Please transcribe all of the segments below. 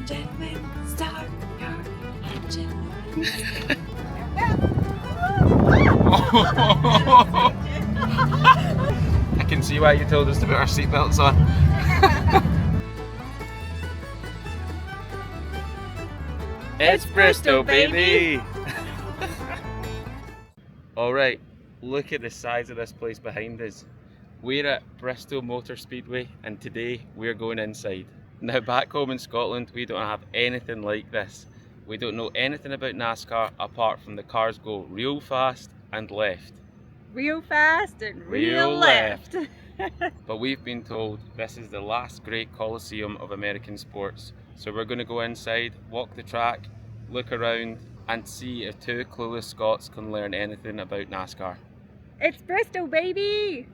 and gentlemen, start your engine. I can see why you told us to put our seatbelts on. It's Bristol, baby! Alright, look at the size of this place behind us. We're at Bristol Motor Speedway and today we're going inside. Now back home in Scotland we don't have anything like this. We don't know anything about NASCAR apart from the cars go real fast and left. Real fast and real left. But we've been told this is the last great Colosseum of American sports. So we're going to go inside, walk the track, look around and see if two clueless Scots can learn anything about NASCAR. It's Bristol, baby!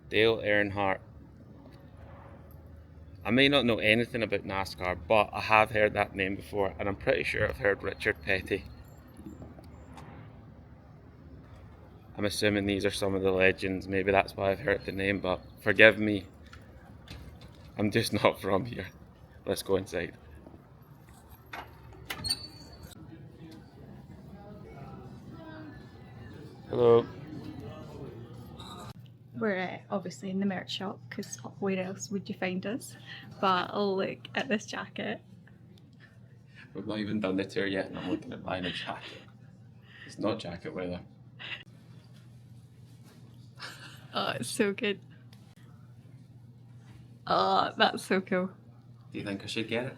Dale Earnhardt. I may not know anything about NASCAR, but I have heard that name before and I'm pretty sure I've heard Richard Petty. I'm assuming these are some of the legends, maybe that's why I've heard the name, but forgive me, I'm just not from here. Let's go inside. Hello. We're obviously in the merch shop because where else would you find us? But look at this jacket. We've not even done the tour yet and I'm looking at buying a jacket. It's not jacket weather. Oh, it's so good. Oh, that's so cool. Do you think I should get it?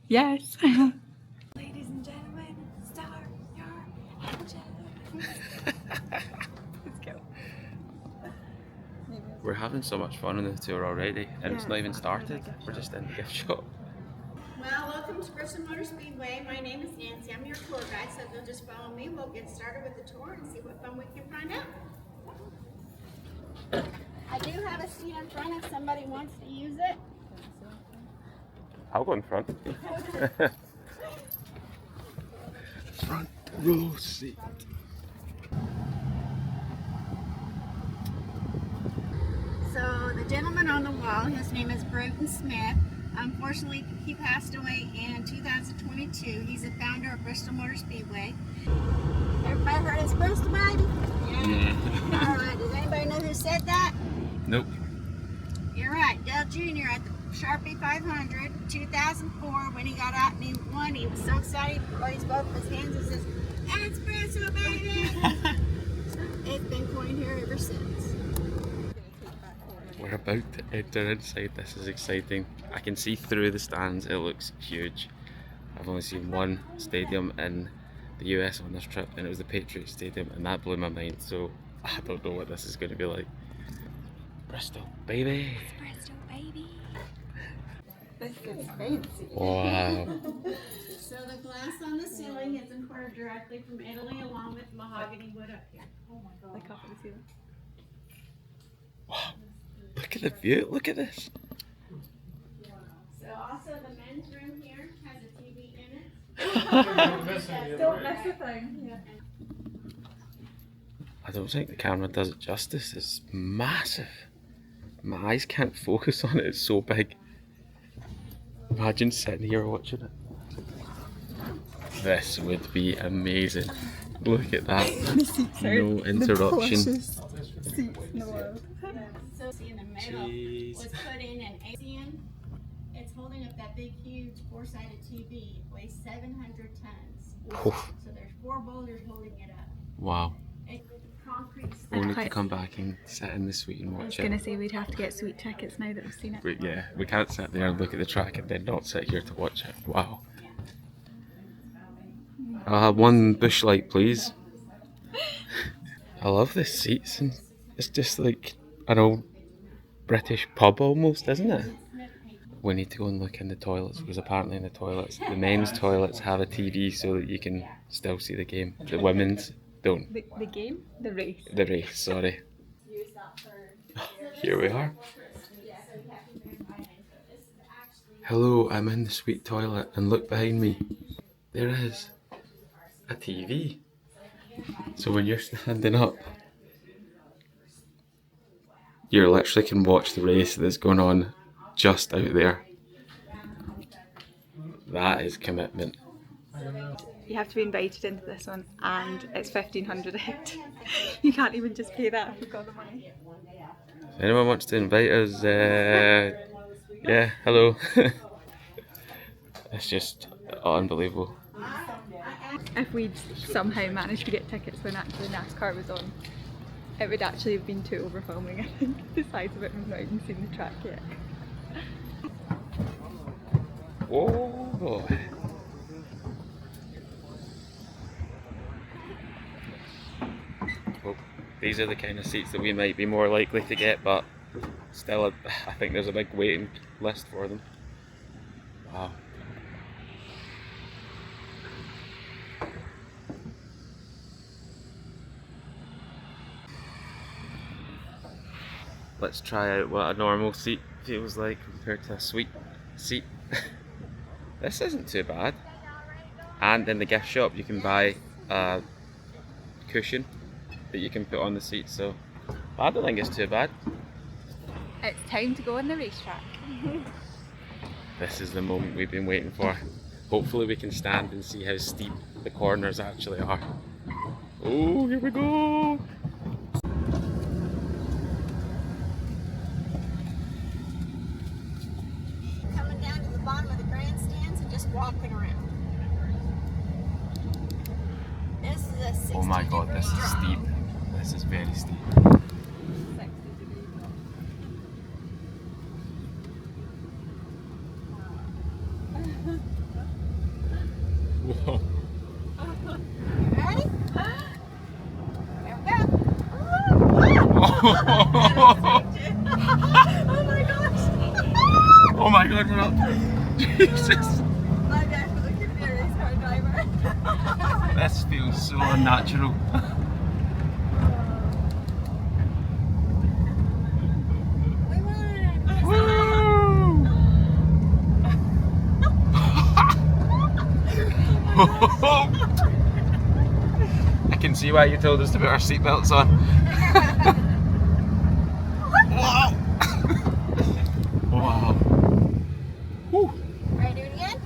Yes. Ladies and gentlemen, start your engine. Let's go. We're having so much fun on the tour already and it's not even started. We're just in the gift shop. Well, welcome to Bristol Motor Speedway. My name is Nancy. I'm your tour guide, so if you'll just follow me, we'll get started with the tour and see what fun we can find out. I do have a seat in front if somebody wants to use it. I'll go in front. Front row seat. So the gentleman on the wall, his name is Bruton Smith. Unfortunately, he passed away in 2022. He's the founder of Bristol Motor Speedway. Everybody heard it's Bristol, baby? Yeah. All right, does anybody know who said that? Nope. You're right, Dale Jr. at the Sharpie 500, 2004, when he got out and he won. He was so excited, he raised both of his hands and says, "It's Bristol, baby!" It's been coined here ever since. We're about to enter inside. This is exciting. I can see through the stands. It looks huge. I've only seen one stadium in the US on this trip and it was the Patriot Stadium and that blew my mind, so I don't know what this is going to be like. Bristol, baby! Bristol, baby. This is fancy. Wow. So the glass on the ceiling is imported directly from Italy along with mahogany wood up here. Oh my God. Like up in the ceiling. Wow. Look at the view, look at this. So also the men's room here has a TV in it. Don't miss a thing. Yeah. I don't think the camera does it justice. It's massive. My eyes can't focus on it, it's so big. Imagine sitting here watching it. This would be amazing. Look at that. No interruption. Seats in the world. So see in the middle Jeez. was put in an ASEAN. It's holding up that big, huge four-sided TV. It weighs 700 tons. Oof. So there's 4 boulders holding it up. Wow. It's concrete. Only to come back and sit in the suite and I was watch going to it. say we'd have to get sweet tickets now that we've seen it. But yeah, we can't sit there and look at the track and then not sit here to watch it. Wow. I'll have one bush light, please. I love the seats and it's just like an old British pub almost, isn't it? We need to go and look in the toilets because apparently in the toilets, the men's toilets have a TV so that you can still see the game. The women's don't. The game? The race. The race, sorry. Here we are. Hello, I'm in the suite toilet and look behind me. There is a TV. So when you're standing up, you literally can watch the race that's going on just out there. That is commitment. You have to be invited into this one, and it's 1,500 a head. You can't even just pay that if you've got the money. If anyone wants to invite us, yeah, hello. It's just unbelievable. If we'd somehow managed to get tickets when actually NASCAR was on, it would actually have been too overwhelming, I think. The size of it, we've not even seen the track yet. Oh boy. Well, these are the kind of seats that we might be more likely to get, but still, I think there's a big waiting list for them. Wow. Let's try out what a normal seat feels like compared to a suite seat. This isn't too bad. And in the gift shop you can buy a cushion that you can put on the seat, so I don't think it's too bad. It's time to go on the racetrack. This is the moment we've been waiting for. Hopefully we can stand and see how steep the corners actually are. Oh, here we go! Coming down to the bottom of the grandstands and just walking around. This is a 60 Oh my god, this is degree steep. drop. This is very steep. Whoa. Ready? There we go. Oh my gosh! Oh my god, we're up. Jesus. My definitely could be a race car driver. This feels so unnatural. We won! Woo! I can see why you told us to put our seatbelts on. Wow! Wow! Woo. Ready to do it again?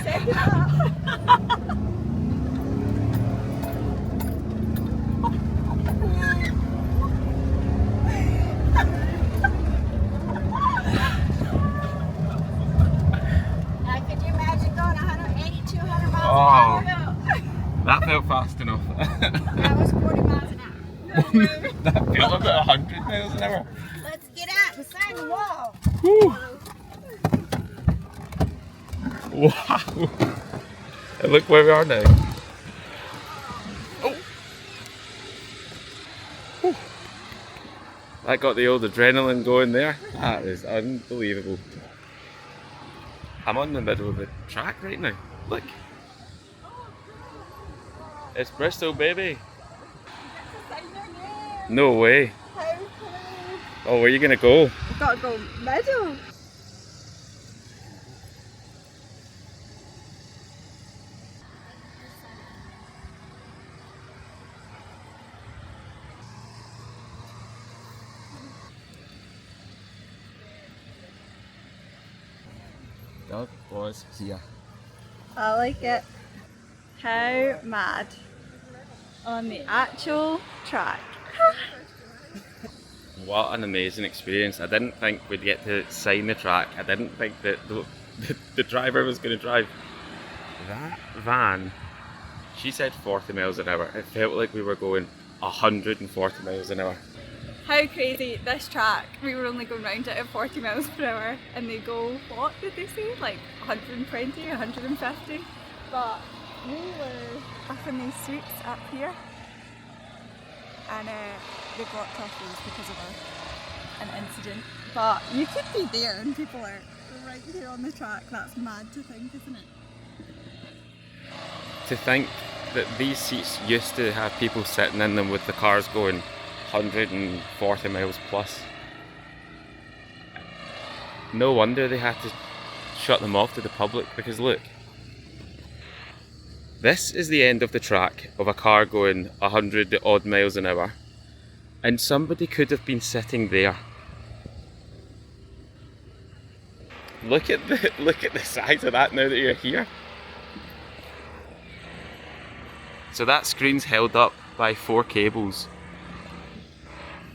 Second up. Now, could you imagine going 180, 200 miles Oh. an hour? That felt fast enough. That was 40 miles an hour. That felt about 100 miles an hour. Let's get out beside the wall. Woo. Wow! And look where we are now. Oh! Whew. That got the old adrenaline going there. That is unbelievable. I'm on the middle of the track right now. Look. It's Bristol, baby. No way. Oh, where are you gonna go? I've got to go middle. Doug was here. I like it. How mad. On the actual track. What an amazing experience. I didn't think we'd get to sign the track. I didn't think that the driver was going to drive. That van, she said 40 miles an hour. It felt like we were going 140 miles an hour. How crazy, this track, we were only going round it at 40 miles per hour and they go, what did they say, like 120, 150? But we were up in these suites up here and they got trophies because of an incident. But you could be there and people are right here on the track. That's mad to think, isn't it? To think that these seats used to have people sitting in them with the cars going 140 miles plus. No wonder they had to shut them off to the public, because look, this is the end of the track of a car going 100 odd miles an hour, and somebody could have been sitting there. look at the size of that now that you're here. So that screen's held up by 4 cables.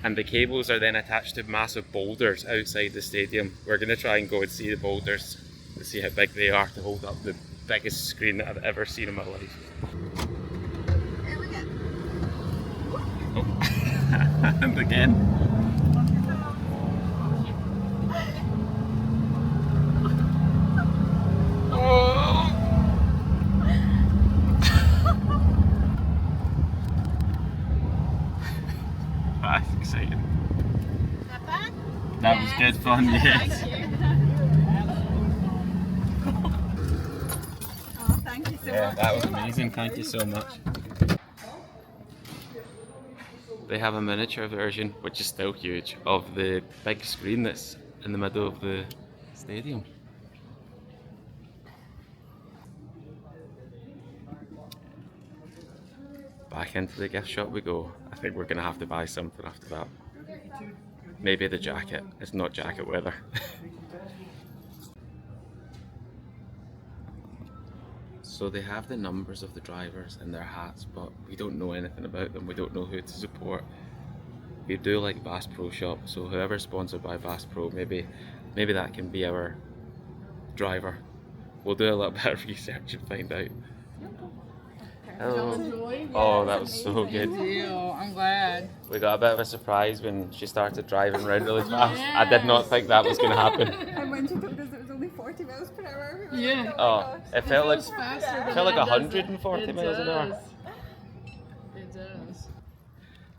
And the cables are then attached to massive boulders outside the stadium. We're going to try and go and see the boulders to see how big they are to hold up the biggest screen that I've ever seen in my life. There we go. Oh. And again. Oh. That's exciting. Is that fun? That was good fun, yes. Oh, thank you so Yeah, much. that was amazing. Thank you so much. They have a miniature version, which is still huge, of the big screen that's in the middle of the stadium. Back into the gift shop we go. I think we're going to have to buy something after that. Maybe the jacket. It's not jacket weather. So they have the numbers of the drivers in their hats, but we don't know anything about them. We don't know who to support. We do like Bass Pro Shop, so whoever's sponsored by Bass Pro, maybe that can be our driver. We'll do a little bit of research and find out. Hello. Oh, that was so good. I'm glad. We got a bit of a surprise when she started driving around really fast. I did not think that was going to happen. And when she told us it was only 40 miles per hour, we were Yeah. like, Oh, my gosh. it felt like faster than it felt like it does 140 miles an hour. It does.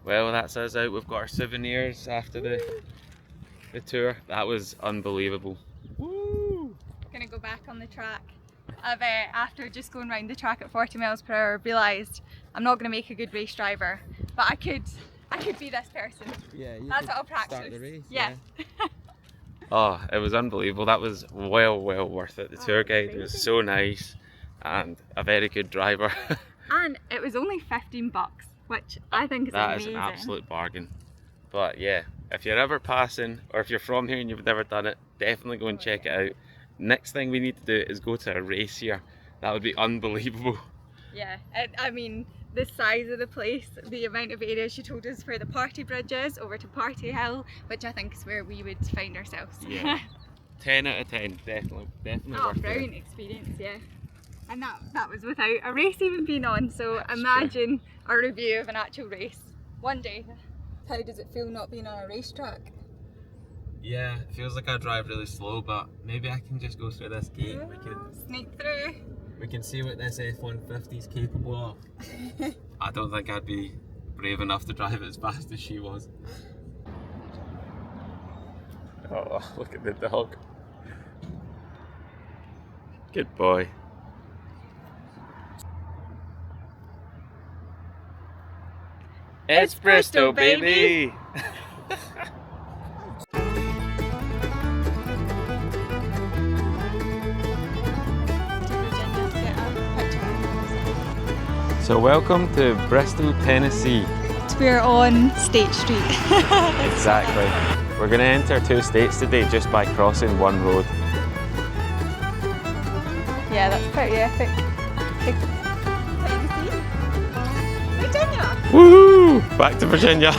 Well, that's us out. We've got our souvenirs after the tour. That was unbelievable. Woo! Gonna go back on the track. I've after just going round the track at 40 miles per hour realised I'm not gonna make a good race driver, but I could be this person. Yeah, That's what I'll practice. Yeah. Oh, it was unbelievable. That was well worth it. The tour guide was so nice and a very good driver. And it was only $15, which I think is That is amazing. an absolute bargain. But yeah, if you're ever passing or if you're from here and you've never done it, definitely go and check it out. Next thing we need to do is go to a race here. That would be unbelievable. Yeah, I mean, the size of the place, the amount of area she told us for the party bridges over to Party Hill, which I think is where we would find ourselves. Yeah. 10 out of 10, definitely Oh, worth brilliant it. experience, yeah. And that was without a race even being on, so That's imagine a review of an actual race one day. How does it feel not being on a racetrack? Yeah, it feels like I drive really slow, but maybe I can just go through this gate. Sneak through. We can see what this F-150 is capable of. I don't think I'd be brave enough to drive it as fast as she was. Oh, look at the dog. Good boy. It's Bristol, baby! So welcome to Bristol, Tennessee. We're on State Street. Exactly. We're going to enter 2 states today just by crossing one road. Yeah, that's pretty epic. Virginia! Woohoo! Back to Virginia!